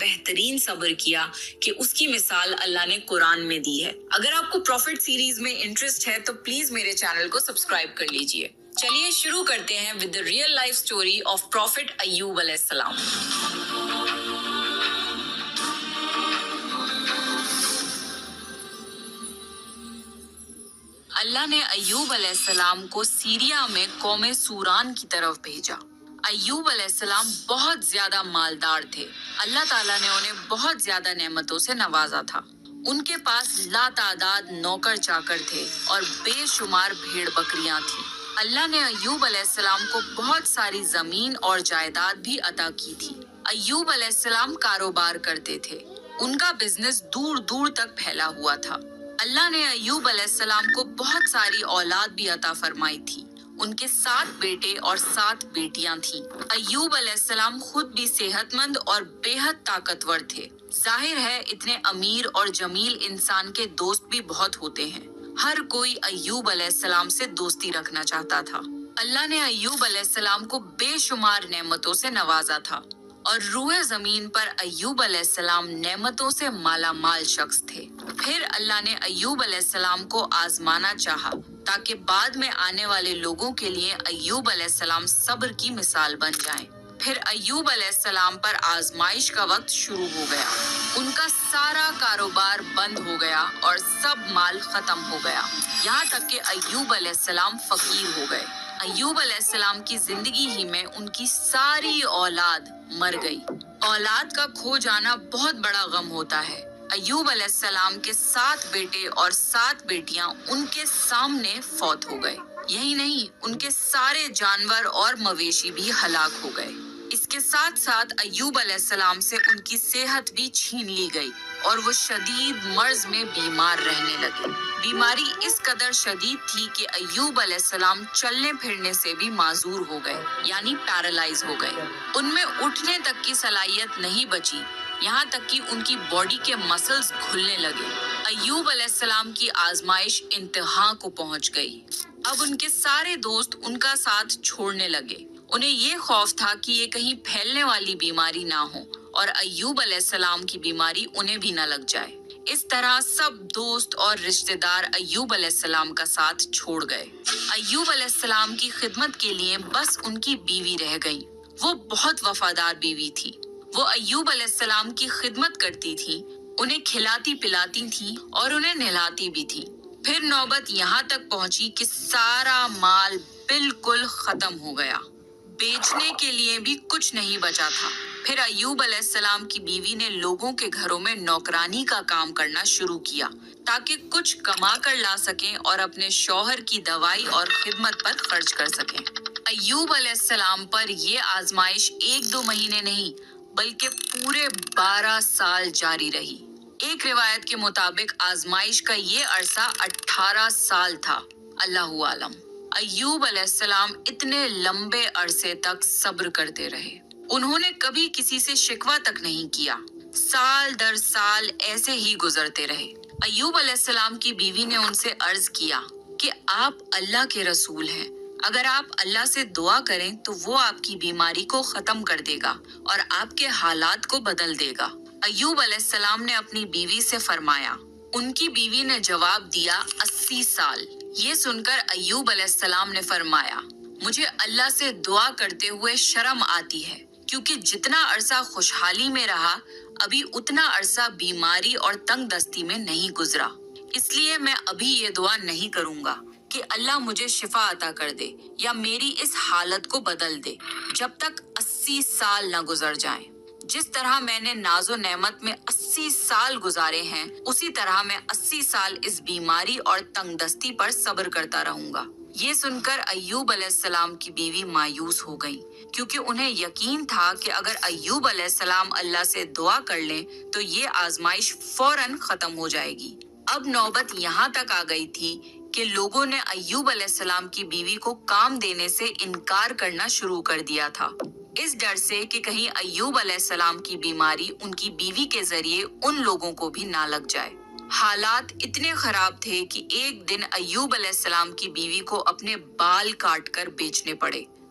بہترین صبر کیا کہ اس کی مثال اللہ نے قرآن میں دی ہے۔ اگر آپ کو پروفٹ سیریز میں انٹرسٹ ہے تو پلیز میرے چینل کو سبسکرائب کر لیجئے۔ چلیے شروع کرتے ہیں with the real life story of Prophet Ayub علیہ السلام۔ اللہ نے ایوب علیہ السلام کو سیریا میں قوم سوران کی طرف بھیجا۔ ایوب علیہ السلام بہت زیادہ مالدار تھے۔ اللہ تعالیٰ نے انہیں بہت زیادہ نعمتوں سے نوازا تھا۔ ان کے پاس لا تعداد نوکر چاکر تھے اور بے شمار بھیڑ بکریاں تھیں۔ اللہ نے ایوب علیہ السلام کو بہت ساری زمین اور جائیداد بھی عطا کی تھی۔ ایوب علیہ السلام کاروبار کرتے تھے۔ ان کا بزنس دور دور تک پھیلا ہوا تھا۔ اللہ نے ایوب علیہ السلام کو بہت ساری اولاد بھی عطا فرمائی تھی۔ ان کے 7 بیٹے اور 7 بیٹیاں تھیں۔ ایوب علیہ السلام خود بھی صحت مند اور بے حد طاقتور تھے۔ ظاہر ہے اتنے امیر اور جمیل انسان کے دوست بھی بہت ہوتے ہیں۔ ہر کوئی ایوب علیہ السلام سے دوستی رکھنا چاہتا تھا۔ اللہ نے ایوب علیہ السلام کو بے شمار نعمتوں سے نوازا تھا اور روئے زمین پر ایوب علیہ السلام نعمتوں سے مالا مال شخص تھے۔ پھر اللہ نے ایوب علیہ السلام کو آزمانا چاہا تاکہ بعد میں آنے والے لوگوں کے لیے ایوب علیہ السلام صبر کی مثال بن جائیں۔ پھر ایوب علیہ السلام پر آزمائش کا وقت شروع ہو گیا۔ ان کا سارا کاروبار بند ہو گیا اور سب مال ختم ہو گیا، یہاں تک کہ ایوب علیہ السلام فقیر ہو گئے۔ ایوب علیہ السلام کی زندگی ہی میں ان کی ساری اولاد مر گئی۔ اولاد کا کھو جانا بہت بڑا غم ہوتا ہے۔ ایوب علیہ السلام کے 7 بیٹے اور 7 بیٹیاں ان کے سامنے فوت ہو گئے۔ یہی نہیں، ان کے سارے جانور اور مویشی بھی ہلاک ہو گئے۔ اس کے ساتھ ساتھ ایوب علیہ السلام سے ان کی صحت بھی چھین لی گئی اور وہ شدید مرض میں بیمار رہنے لگے۔ بیماری اس قدر شدید تھی کہ ایوب علیہ السلام چلنے پھرنے سے بھی معذور ہو گئے، یعنی پیرالائز ہو گئے۔ ان میں اٹھنے تک کی صلاحیت نہیں بچی، یہاں تک کہ ان کی باڈی کے مسلز کھلنے لگے۔ ایوب علیہ السلام کی آزمائش انتہا کو پہنچ گئی۔ اب ان کے سارے دوست ان کا ساتھ چھوڑنے لگے۔ انہیں یہ خوف تھا کہ یہ کہیں پھیلنے والی بیماری نہ ہو اور ایوب علیہ السلام کی بیماری انہیں بھی نہ لگ جائے۔ اس طرح سب دوست اور رشتہ دار ایوب علیہ السلام کا ساتھ چھوڑ گئے۔ ایوب علیہ السلام کی خدمت کے لیے بس ان کی بیوی رہ گئی۔ وہ بہت وفادار بیوی تھی۔ وہ ایوب علیہ السلام کی خدمت کرتی تھی، انہیں کھلاتی پلاتی تھی اور انہیں نہلاتی بھی تھی۔ پھر نوبت یہاں تک پہنچی کہ سارا مال بالکل ختم ہو گیا۔ بیچنے کے لیے بھی کچھ نہیں بچا تھا۔ پھر ایوب علیہ السلام کی بیوی نے لوگوں کے گھروں میں نوکرانی کا کام کرنا شروع کیا تاکہ کچھ کما کر لا سکیں اور اپنے شوہر کی دوائی اور خدمت پر خرچ کر سکیں۔ ایوب علیہ السلام پر یہ آزمائش 1-2 مہینے نہیں بلکہ پورے 12 سال جاری رہی۔ ایک روایت کے مطابق آزمائش کا یہ عرصہ 18 سال تھا۔ اللہ عالم۔ ایوب علیہ السلام اتنے لمبے عرصے تک صبر کرتے رہے۔ انہوں نے کبھی کسی سے شکوہ تک نہیں کیا۔ سال در سال ایسے ہی گزرتے رہے۔ ایوب علیہ السلام کی بیوی نے ان سے عرض کیا کہ آپ اللہ کے رسول ہیں، اگر آپ اللہ سے دعا کریں تو وہ آپ کی بیماری کو ختم کر دے گا اور آپ کے حالات کو بدل دے گا۔ ایوب علیہ السلام نے اپنی بیوی سے فرمایا۔ ان کی بیوی نے جواب دیا 80 سال۔ یہ سن کر ایوب علیہ السلام نے فرمایا، مجھے اللہ سے دعا کرتے ہوئے شرم آتی ہے، کیونکہ جتنا عرصہ خوشحالی میں رہا ابھی اتنا عرصہ بیماری اور تنگ دستی میں نہیں گزرا۔ اس لیے میں ابھی یہ دعا نہیں کروں گا کہ اللہ مجھے شفا عطا کر دے یا میری اس حالت کو بدل دے جب تک 80 سال نہ گزر جائیں۔ جس طرح میں نے ناز و نعمت میں 80 سال گزارے ہیں، اسی طرح میں 80 سال اس بیماری اور تنگ دستی پر صبر کرتا رہوں گا۔ یہ سن کر ایوب علیہ السلام کی بیوی مایوس ہو گئی، کیونکہ انہیں یقین تھا کہ اگر ایوب علیہ السلام اللہ سے دعا کر لیں تو یہ آزمائش فوراً ختم ہو جائے گی۔ اب نوبت یہاں تک آ گئی تھی کہ لوگوں نے ایوب علیہ السلام کی بیوی کو کام دینے سے انکار کرنا شروع کر دیا تھا، اس ڈر سے کہ کہیں ایوب علیہ السلام کی بیماری ان کی بیوی کے ذریعے ان لوگوں کو بھی نہ لگ جائے۔ حالات اتنے خراب تھے کہ ایک دن ایوب علیہ السلام کی بیوی کو اپنے بال کاٹ کر بیچنے پڑے